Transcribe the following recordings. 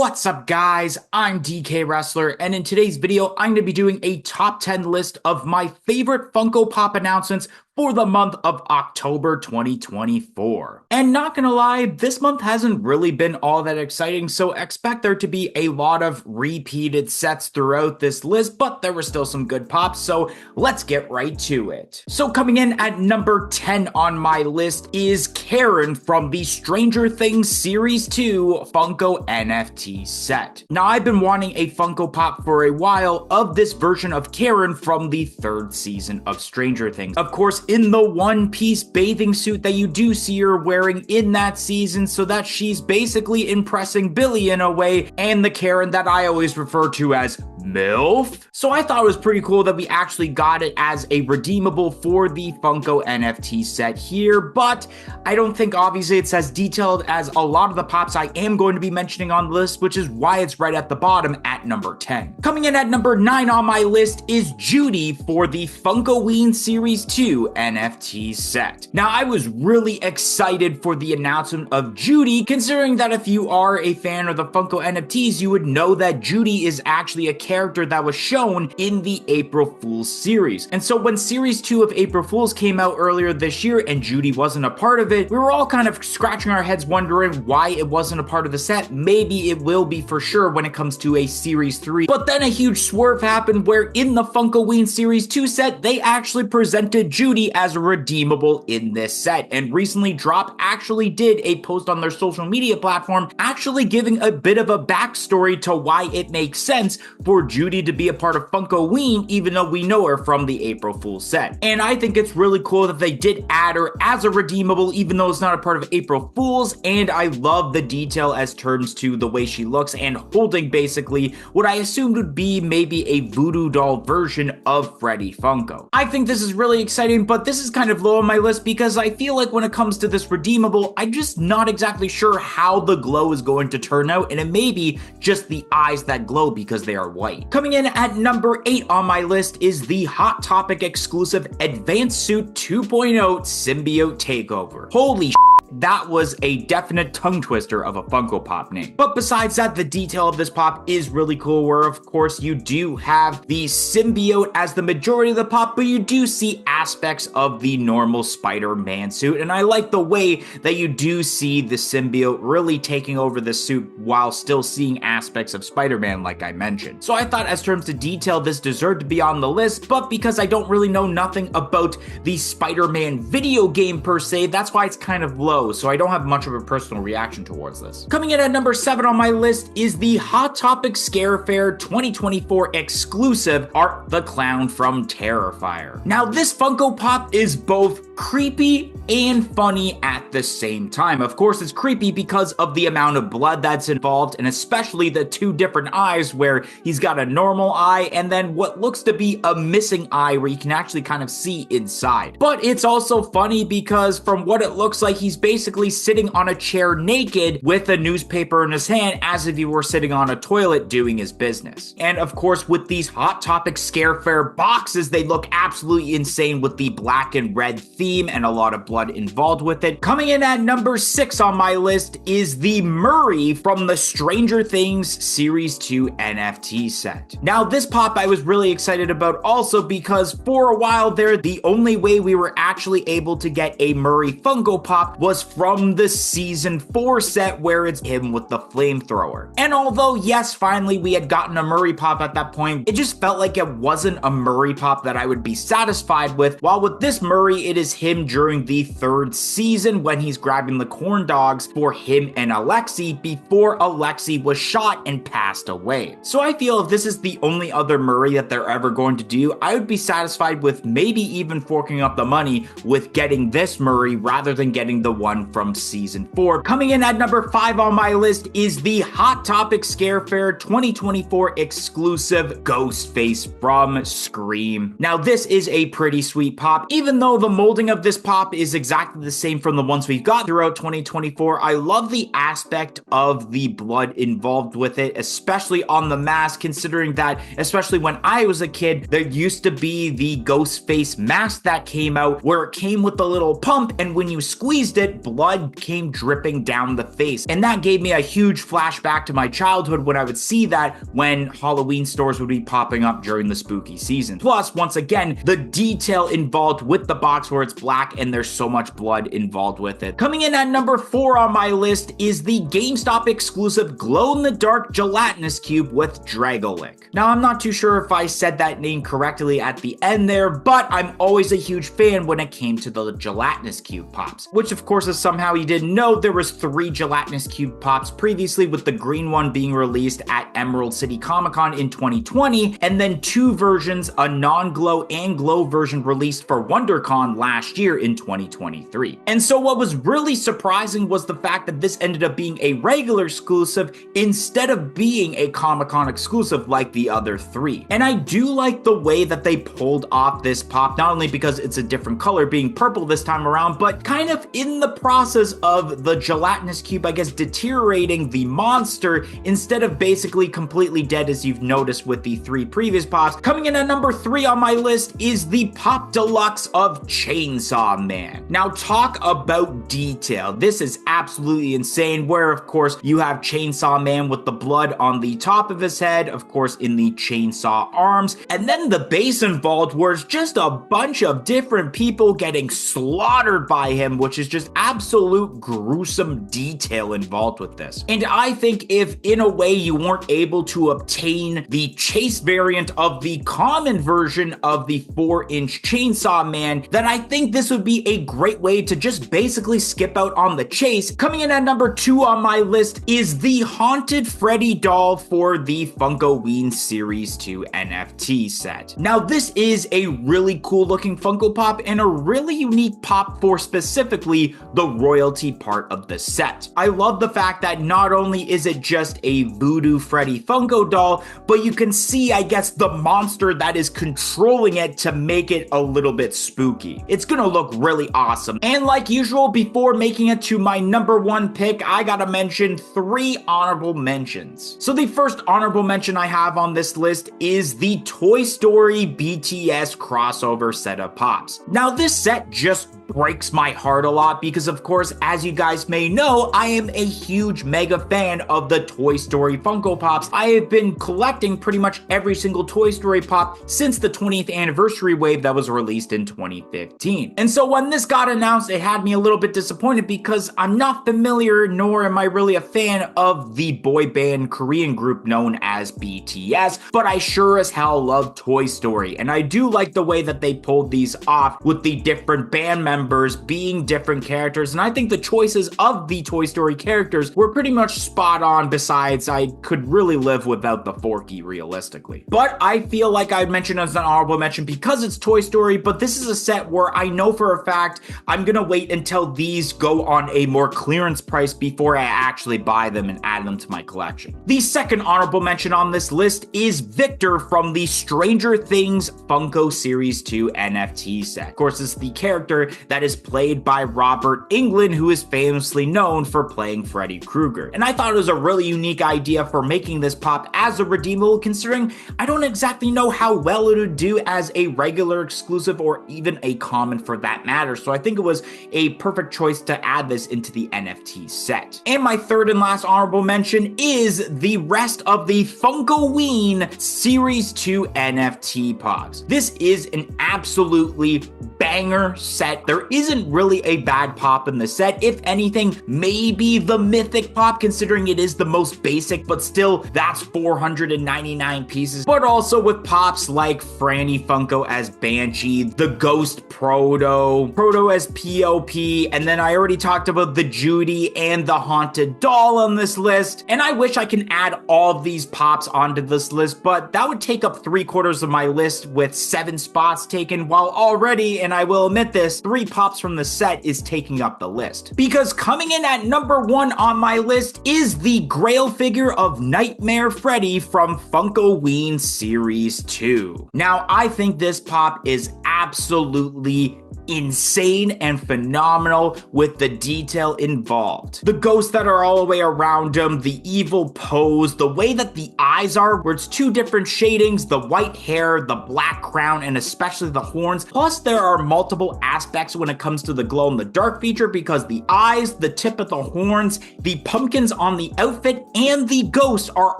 What's up, guys? I'm DK Wrestler, and in today's video, I'm going to be doing a top 10 list of my favorite Funko Pop announcements for the month of October 2024. And not gonna lie, this month hasn't really been all that exciting, so expect there to be a lot of repeated sets throughout this list, but there were still some good pops, so let's get right to it. So coming in at number 10 on my list is Karen from the Stranger Things Series 2 Funko NFT set. Now, I've been wanting a Funko Pop for a while of this version of Karen from the third season of Stranger Things. Of course, in the one-piece bathing suit that you do see her wearing in that season, so that she's basically impressing Billy in a way, and the Karen that I always refer to as MILF. So I thought it was pretty cool that we actually got it as a redeemable for the Funko NFT set here, but I don't think obviously it's as detailed as a lot of the pops I am going to be mentioning on the list, which is why it's right at the bottom at number 10. Coming in at number 9 on my list is Judy for the Funkoween Series 2 NFT set. Now, I was really excited for the announcement of Judy, considering that if you are a fan of the Funko NFTs, you would know that Judy is actually a character that was shown in the April Fool's series. And so when Series 2 of April Fool's came out earlier this year and Judy wasn't a part of it, we were all kind of scratching our heads wondering why it wasn't a part of the set. Maybe it will be for sure when it comes to a Series 3. But then a huge swerve happened where in the Funkoween Series 2 set, they actually presented Judy as redeemable in this set. And recently, Drop actually did a post on their social media platform actually giving a bit of a backstory to why it makes sense for Judy to be a part of Funkoween, even though we know her from the April Fool's set. And I think it's really cool that they did add her as a redeemable, even though it's not a part of April Fool's, and I love the detail as terms to the way she looks and holding basically what I assumed would be maybe a voodoo doll version of Freddy Funko. I think this is really exciting, but this is kind of low on my list because I feel like when it comes to this redeemable, I'm just not exactly sure how the glow is going to turn out, and it may be just the eyes that glow because they are white. Coming in at number 8 on my list is the Hot Topic exclusive Advanced Suit 2.0 Symbiote Takeover. Holy that was a definite tongue twister of a Funko Pop name. But besides that, the detail of this pop is really cool, where of course you do have the symbiote as the majority of the pop, but you do see aspects of the normal Spider-Man suit. And I like the way that you do see the symbiote really taking over the suit while still seeing aspects of Spider-Man, like I mentioned. So I thought as terms to detail, this deserved to be on the list, but because I don't really know nothing about the Spider-Man video game per se, that's why it's kind of low. So I don't have much of a personal reaction towards this. Coming in at number 7 on my list is the Hot Topic Scare Fair 2024 exclusive Art the Clown from Terrifier. Now, this Funko Pop is both creepy and funny at the same time. Of course, it's creepy because of the amount of blood that's involved, and especially the two different eyes where he's got a normal eye and then what looks to be a missing eye where you can actually kind of see inside. But it's also funny because from what it looks like, he's basically sitting on a chair naked with a newspaper in his hand as if he were sitting on a toilet doing his business. And of course, with these Hot Topic Scare Fair boxes, they look absolutely insane with the black and red theme and a lot of blood involved with it. Coming in at number 6 on my list is the Murray from the Stranger Things Series 2 NFT set. Now, this pop I was really excited about also because for a while there, the only way we were actually able to get a Murray Funko Pop was from the season 4 set where it's him with the flamethrower. And although yes, finally we had gotten a Murray Pop at that point, it just felt like it wasn't a Murray Pop that I would be satisfied with. While with this Murray, it is him during the 3rd season when he's grabbing the corn dogs for him and Alexi before Alexi was shot and passed away. So I feel if this is the only other Murray that they're ever going to do, I would be satisfied with maybe even forking up the money with getting this Murray rather than getting the one from season 4. Coming in at number 5 on my list is the Hot Topic Scare Fair 2024 exclusive Ghostface from Scream. Now, this is a pretty sweet pop. Even though the molding of this pop is exactly the same from the ones we've got throughout 2024, I love the aspect of the blood involved with it, especially on the mask, considering that, especially when I was a kid, there used to be the Ghostface mask that came out where it came with the little pump, and when you squeezed it, it, blood came dripping down the face. And that gave me a huge flashback to my childhood when I would see that when Halloween stores would be popping up during the spooky season. Plus, once again, the detail involved with the box where it's black and there's so much blood involved with it. Coming in at number 4 on my list is the GameStop exclusive glow-in-the-dark gelatinous cube with Dragolic. Now, I'm not too sure if I said that name correctly at the end there, but I'm always a huge fan when it came to the gelatinous cube pops, which of course is somehow you didn't know there was 3 gelatinous cube pops previously, with the green one being released at Emerald City Comic-Con in 2020, and then 2 versions, a non-glow and glow version released for WonderCon last year in 2023. And so what was really surprising was the fact that this ended up being a regular exclusive instead of being a Comic-Con exclusive like the other 3. And I do like the way that they pulled off this pop, not only because it's a different color being purple this time around, but kind of in the process of the gelatinous cube, I guess, deteriorating the monster instead of basically completely dead as you've noticed with the 3 previous pops. Coming in at number 3 on my list is the Pop Deluxe of Chainsaw Man. Now talk about detail. This is absolutely insane, where of course you have Chainsaw Man with the blood on the top of his head, of course in the chainsaw arms, and then the base involved where it's just a bunch of different people getting slaughtered by him, which is just absolute gruesome detail involved with this. And I think if in a way you weren't able to obtain the chase variant of the common version of the 4-inch Chainsaw Man, then I think this would be a great way to just basically skip out on the chase. Coming in at number 2 on my list is the Haunted Freddy doll for the Funkoween Series 2 NFT set. Now this is a really cool looking Funko Pop and a really unique pop for specifically the royalty part of the set. I love the fact that not only is it just a Voodoo Freddy Funko doll, but you can see, I guess, the monster that is controlling it to make it a little bit spooky. It's gonna look really awesome. And like usual, before making it to my number 1 pick, I gotta mention 3 honorable mentions. So the first honorable mention I have on this list is the Toy Story BTS crossover set of pops. Now this set just breaks my heart a lot because, of course, as you guys may know, I am a huge mega fan of the Toy Story Funko Pops. I have been collecting pretty much every single Toy Story pop since the 20th anniversary wave that was released in 2015. And so when this got announced, it had me a little bit disappointed because I'm not familiar, nor am I really a fan of the boy band Korean group known as BTS, but I sure as hell love Toy Story. And I do like the way that they pulled these off with the different band members being different characters, and I think the choices of the Toy Story characters were pretty much spot on. Besides, I could really live without the Forky realistically. But I feel like I mentioned as an honorable mention because it's Toy Story, but this is a set where I know for a fact I'm gonna wait until these go on a more clearance price before I actually buy them and add them to my collection. The second honorable mention on this list is Victor from the Stranger Things Funko Series 2 NFT set. Of course, this is the character that is played by Robert Englund, who is famously known for playing Freddy Krueger. And I thought it was a really unique idea for making this pop as a redeemable, considering I don't exactly know how well it would do as a regular exclusive or even a common for that matter. So I think it was a perfect choice to add this into the NFT set. And my third and last honorable mention is the rest of the Funkoween Series 2 NFT pops. This is an absolutely banger set. There isn't really a bad pop in the set. If anything, maybe the Mythic pop, considering it is the most basic, but still, that's 499 pieces. But also with pops like Franny Funko as Banshee, the Ghost Proto as POP, and then I already talked about the Judy and the Haunted Doll on this list. And I wish I can add all of these pops onto this list, but that would take up 3/4 of my list with 7 spots taken, while already, and I will admit this, 3 pops from the set is taking up the list. Because coming in at number 1 on my list is the Grail figure of Nightmare Freddy from Funkoween Series 2. Now, I think this pop is absolutely insane and phenomenal with the detail involved. The ghosts that are all the way around him, the evil pose, the way that the eyes are, where it's two different shadings, the white hair, the black crown, and especially the horns. Plus, there are multiple aspects when it comes to the glow in the dark feature, because the eyes, the tip of the horns, the pumpkins on the outfit, and the ghost are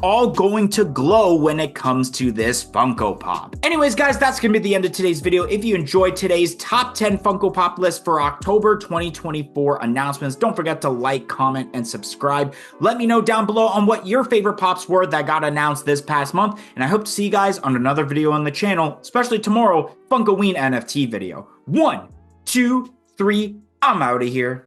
all going to glow when it comes to this Funko Pop. Anyways, guys, that's gonna be the end of today's video. If you enjoyed today's top 10 Funko Pop list for October 2024 announcements, don't forget to like, comment, and subscribe. Let me know down below on what your favorite pops were that got announced this past month, and I hope to see you guys on another video on the channel, especially tomorrow, Funkoween NFT video. 1, 2, 3, I'm out of here.